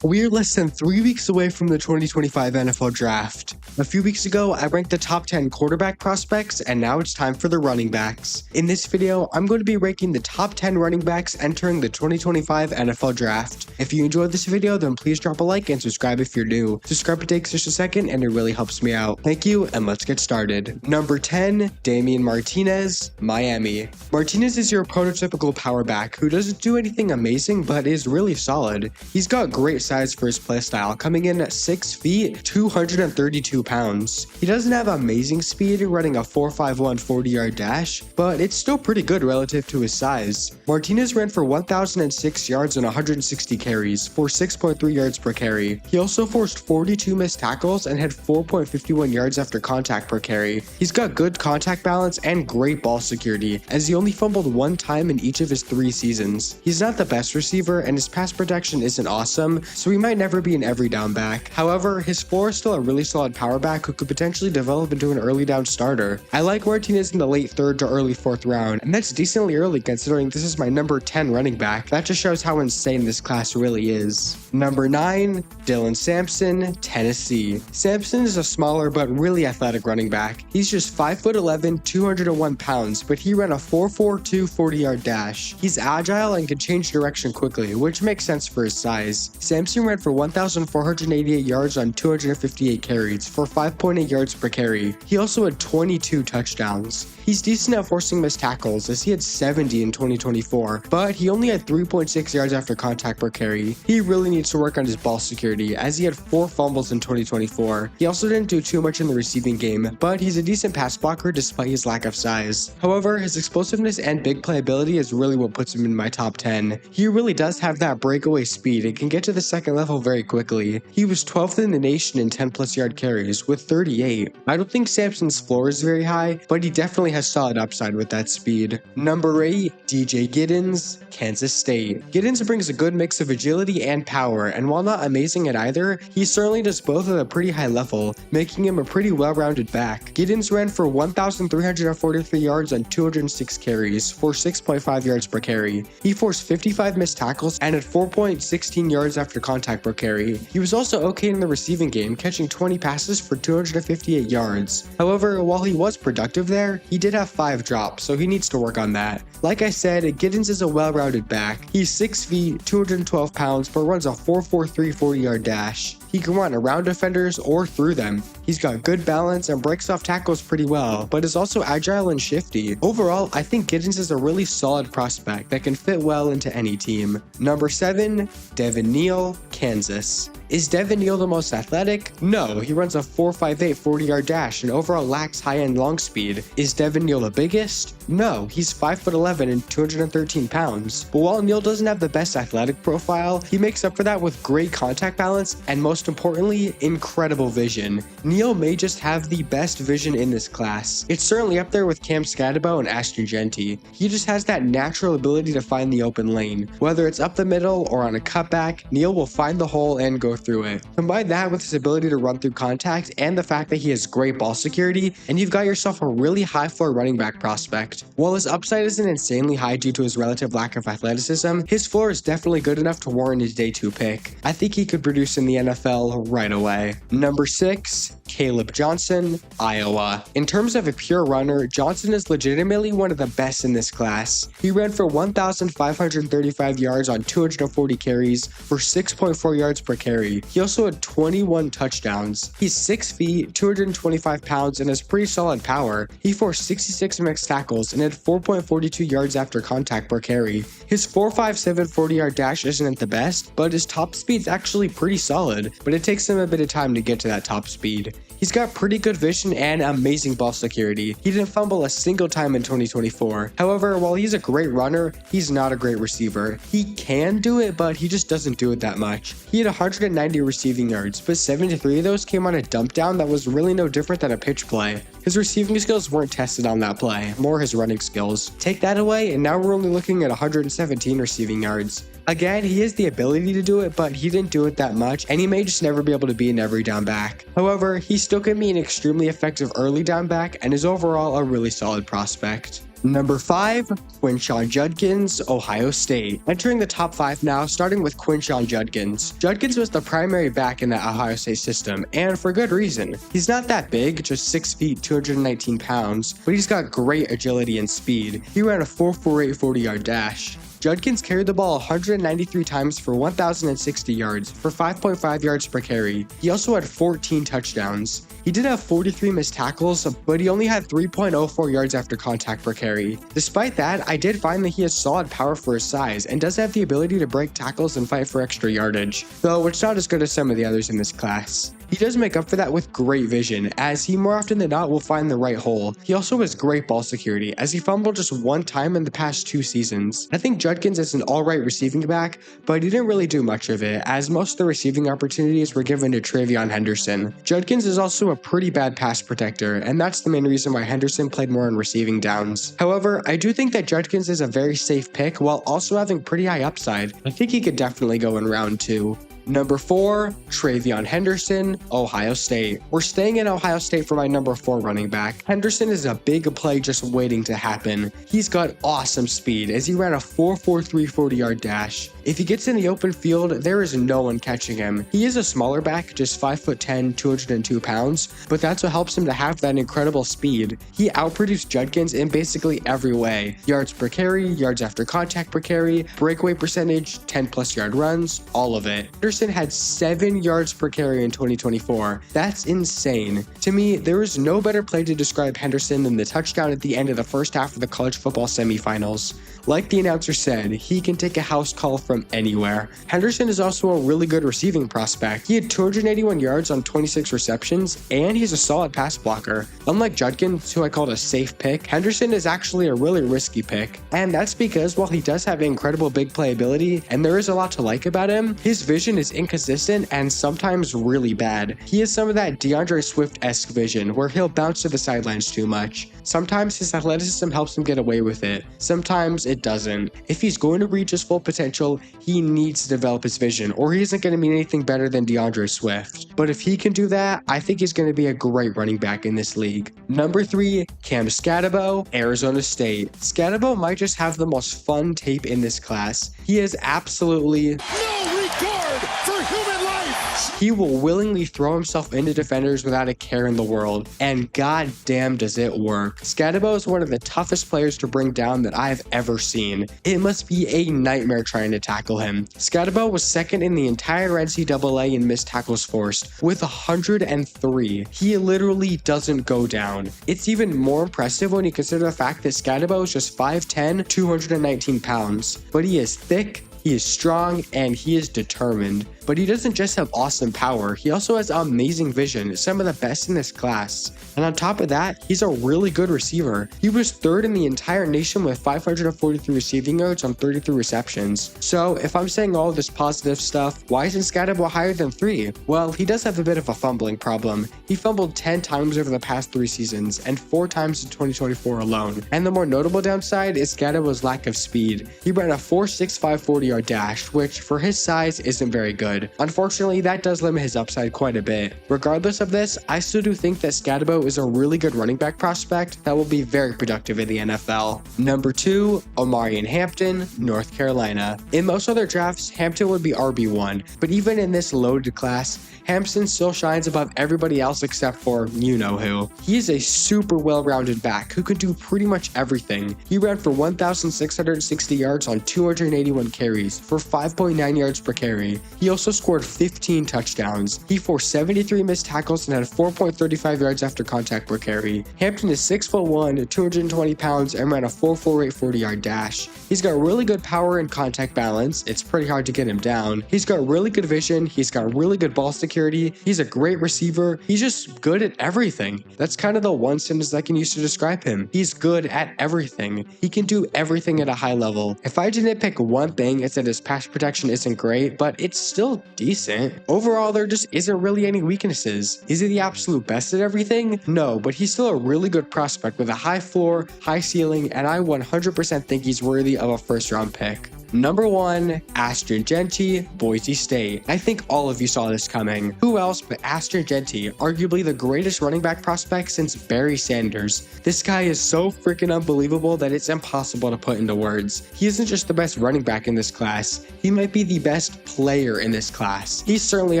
We are less than 3 weeks away from the 2025 NFL Draft. A few weeks ago, I ranked the top 10 quarterback prospects, and now it's time for the running backs. In this video, I'm going to be ranking the top 10 running backs entering the 2025 NFL Draft. If you enjoyed this video, then please drop a like and subscribe if you're new. Subscribe takes just a second and it really helps me out. Thank you, and let's get started. Number 10, Damien Martinez, Miami. Martinez is your prototypical power back who doesn't do anything amazing but is really solid. He's got great size for his playstyle, coming in at 6 feet, 232 pounds. He doesn't have amazing speed, running a 4.51 40-yard dash, but it's still pretty good relative to his size. Martinez ran for 1,006 yards and 160 carries for 6.3 yards per carry. He also forced 42 missed tackles and had 4.51 yards after contact per carry. He's got good contact balance and great ball security, as he only fumbled one time in each of his 3 seasons. He's not the best receiver, and his pass protection isn't awesome, so he might never be an every down back. However, his floor is still a really solid power back who could potentially develop into an early down starter. I like Martinez in the late 3rd to early 4th round, and that's decently early considering this is my number 10 running back. That just shows how insane this class really is. Number 9, Dylan Sampson, Tennessee. Sampson is a smaller but really athletic running back. He's just 5'11", 201 pounds, but he ran a 4.42 40-yard dash. He's agile and can change direction quickly, which makes sense for his size. Sampson ran for 1,488 yards on 258 carries for 5.8 yards per carry. He also had 22 touchdowns. He's decent at forcing missed tackles, as he had 70 in 2024, but he only had 3.6 yards after contact per carry. He really needs to work on his ball security, as he had 4 fumbles in 2024. He also didn't do too much in the receiving game, but he's a decent pass blocker despite his lack of size. However, his explosiveness and big playability is really what puts him in my top 10. He really does have that breakaway speed and can get to the second level very quickly. He was 12th in the nation in 10+ yard carries with 38. I don't think Sampson's floor is very high, but he definitely has solid upside with that speed. Number 8, DJ Giddens, Kansas State. Giddens brings a good mix of agility and power, and while not amazing at either, he certainly does both at a pretty high level, making him a pretty well-rounded back. Giddens ran for 1,343 yards on 206 carries for 6.5 yards per carry. He forced 55 missed tackles and had 4.16 yards after contact per carry. He was also okay in the receiving game, catching 20 passes for 258 yards. However, while he was productive there, he did have 5 drops, so he needs to work on that. Like I said, Giddens is a well-rounded back. He's 6 feet, 212 pounds, but runs a 4.43 40-yard dash. He can run around defenders or through them. He's got good balance and breaks off tackles pretty well, but is also agile and shifty. Overall, I think Giddens is a really solid prospect that can fit well into any team. Number 7, Devin Neal, Kansas. Is Devin Neal the most athletic? No, he runs a 4.58 40-yard dash and overall lacks high-end long speed. Is Devin Neal the biggest? No, he's 5'11" and 213 pounds. But while Neal doesn't have the best athletic profile, he makes up for that with great contact balance and, most importantly, incredible vision. Neal may just have the best vision in this class. It's certainly up there with Cam Scadabo and Ashton Genty. He just has that natural ability to find the open lane. Whether it's up the middle or on a cutback, Neal will find the hole and go through it. Combine that with his ability to run through contact and the fact that he has great ball security, and you've got yourself a really high floor running back prospect. While his upside isn't insanely high due to his relative lack of athleticism, his floor is definitely good enough to warrant his day 2 pick. I think he could produce in the NFL right away. Number 6, Caleb Johnson, Iowa. In terms of a pure runner, Johnson is legitimately one of the best in this class. He ran for 1,535 yards on 240 carries for 6.4 yards per carry. He also had 21 touchdowns. He's 6 feet, 225 pounds, and has pretty solid power. He forced 66 mixed tackles and had 4.42 yards after contact per carry. His 4.57 40-yard dash isn't the best, but his top speed's actually pretty solid, but it takes him a bit of time to get to that top speed. He's got pretty good vision and amazing ball security. He didn't fumble a single time in 2024. However, while he's a great runner, he's not a great receiver. He can do it, but he just doesn't do it that much. He had 190 receiving yards, but 73 of those came on a dump down that was really no different than a pitch play. His receiving skills weren't tested on that play, more his running skills. Take that away, and now we're only looking at 117 receiving yards. Again, he has the ability to do it, but he didn't do it that much, and he may just never be able to be an every down back. However, he still can be an extremely effective early down back and is overall a really solid prospect. Number 5, Quinshon Judkins, Ohio State. Entering the top 5 now, starting with Quinshon Judkins. Judkins was the primary back in the Ohio State system, and for good reason. He's not that big, just 6 feet, 219 pounds, but he's got great agility and speed. He ran a 4.48 40-yard dash. Judkins carried the ball 193 times for 1,060 yards for 5.5 yards per carry. He also had 14 touchdowns. He did have 43 missed tackles, but he only had 3.04 yards after contact per carry. Despite that, I did find that he has solid power for his size and does have the ability to break tackles and fight for extra yardage, though it's not as good as some of the others in this class. He does make up for that with great vision, as he more often than not will find the right hole. He also has great ball security, as he fumbled just one time in the past 2 seasons. I think Judkins is an alright receiving back, but he didn't really do much of it, as most of the receiving opportunities were given to TreVeyon Henderson. Judkins is also a pretty bad pass protector, and that's the main reason why Henderson played more on receiving downs. However, I do think that Judkins is a very safe pick while also having pretty high upside. I think he could definitely go in round 2. Number 4, TreVeyon Henderson, Ohio State. We're staying in Ohio State for my number 4 running back. Henderson is a big play just waiting to happen. He's got awesome speed as he ran a 4.43 40-yard dash. If he gets in the open field, there is no one catching him. He is a smaller back, just 5'10", 202 pounds, but that's what helps him to have that incredible speed. He outproduced Judkins in basically every way. Yards per carry, yards after contact per carry, breakaway percentage, 10+ yard runs, all of it. Henderson had 7 yards per carry in 2024. That's insane. To me, there is no better play to describe Henderson than the touchdown at the end of the first half of the college football semifinals. Like the announcer said, he can take a house call from anywhere. Henderson is also a really good receiving prospect. He had 281 yards on 26 receptions, and he's a solid pass blocker. Unlike Judkins, who I called a safe pick, Henderson is actually a really risky pick. And that's because while he does have incredible big playability, and there is a lot to like about him, his vision is inconsistent and sometimes really bad. He has some of that DeAndre Swift-esque vision, where he'll bounce to the sidelines too much. Sometimes his athleticism helps him get away with it. Sometimes it doesn't. If he's going to reach his full potential, he needs to develop his vision, or he isn't going to mean anything better than DeAndre Swift. But if he can do that, I think he's going to be a great running back in this league. Number 3, Cam Skattebo, Arizona State. Skattebo might just have the most fun tape in this class. He is absolutely no regard for human life. He will willingly throw himself into defenders without a care in the world, and goddamn does it work. Skattebo is one of the toughest players to bring down that I've ever seen. It must be a nightmare trying to tackle him. Skattebo was second in the entire NCAA in missed tackles forced, with 103. He literally doesn't go down. It's even more impressive when you consider the fact that Skattebo is just 5'10", 219 pounds, but he is thick, he is strong, and he is determined. But he doesn't just have awesome power, he also has amazing vision, some of the best in this class. And on top of that, he's a really good receiver. He was 3rd in the entire nation with 543 receiving yards on 33 receptions. So if I'm saying all this positive stuff, why isn't Skattebo higher than 3? Well, he does have a bit of a fumbling problem. He fumbled 10 times over the past 3 seasons, and 4 times in 2024 alone. And the more notable downside is Skattebo's lack of speed. He ran a 4.65 40-yard dash, which for his size isn't very good. Unfortunately, that does limit his upside quite a bit. Regardless of this, I still do think that Skattebo is a really good running back prospect that will be very productive in the NFL. Number 2, Omarion Hampton, North Carolina. In most other drafts, Hampton would be RB1, but even in this loaded class, Hampton still shines above everybody else except for you-know-who. He is a super well-rounded back who can do pretty much everything. He ran for 1,660 yards on 281 carries for 5.9 yards per carry. He also scored 15 touchdowns. He forced 73 missed tackles and had 4.35 yards after contact per carry. Hampton is 6'1", 220 pounds, and ran a 4.48 40-yard dash. He's got really good power and contact balance. It's pretty hard to get him down. He's got really good vision. He's got really good ball security. He's a great receiver. He's just good at everything. That's kind of the one sentence I can use to describe him. He's good at everything. He can do everything at a high level. If I didn't pick one thing, it's that his pass protection isn't great, but it's still decent. Overall, there just isn't really any weaknesses. Is he the absolute best at everything? No, but he's still a really good prospect with a high floor, high ceiling, and I 100% think he's worthy of a first round pick. Number 1, Ashton Jeanty, Boise State. I think all of you saw this coming. Who else but Ashton Jeanty, arguably the greatest running back prospect since Barry Sanders. This guy is so freaking unbelievable that it's impossible to put into words. He isn't just the best running back in this class, he might be the best player in this class. He's certainly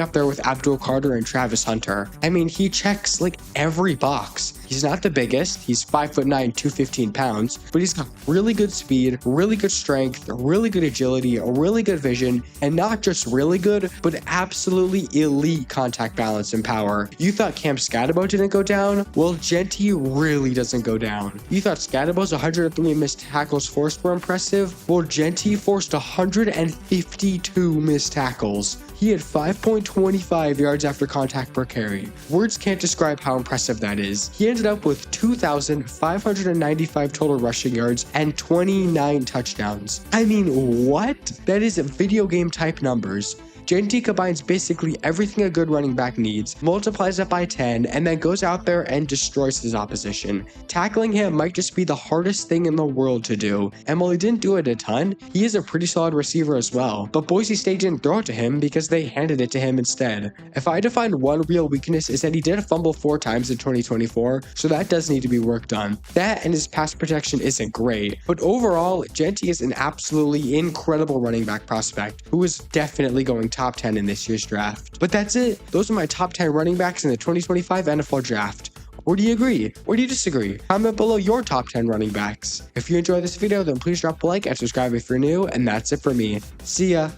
up there with Abdul Carter and Travis Hunter. I mean, he checks like every box. He's not the biggest, he's 5'9", 215 pounds, but he's got really good speed, really good strength, really good agility, a really good vision, and not just really good, but absolutely elite contact balance and power. You thought Cam Scatterbo didn't go down? Well, Jeanty really doesn't go down. You thought Scatterbo's 103 missed tackles forced were impressive? Well, Jeanty forced 152 missed tackles. He had 5.25 yards after contact per carry. Words can't describe how impressive that is. He ended up with 2,595 total rushing yards and 29 touchdowns. I mean, what? That is video game type numbers. Jeanty combines basically everything a good running back needs, multiplies it by 10, and then goes out there and destroys his opposition. Tackling him might just be the hardest thing in the world to do, and while he didn't do it a ton, he is a pretty solid receiver as well. But Boise State didn't throw it to him because they handed it to him instead. If I had to find one real weakness, is that he did fumble 4 times in 2024, so that does need to be worked on. That and his pass protection isn't great, but overall, Jeanty is an absolutely incredible running back prospect who is definitely going top 10 in this year's draft. But that's it. Those are my top 10 running backs in the 2025 NFL draft. Or do you agree? Or do you disagree? Comment below your top 10 running backs. If you enjoyed this video, then please drop a like and subscribe if you're new, and that's it for me. See ya!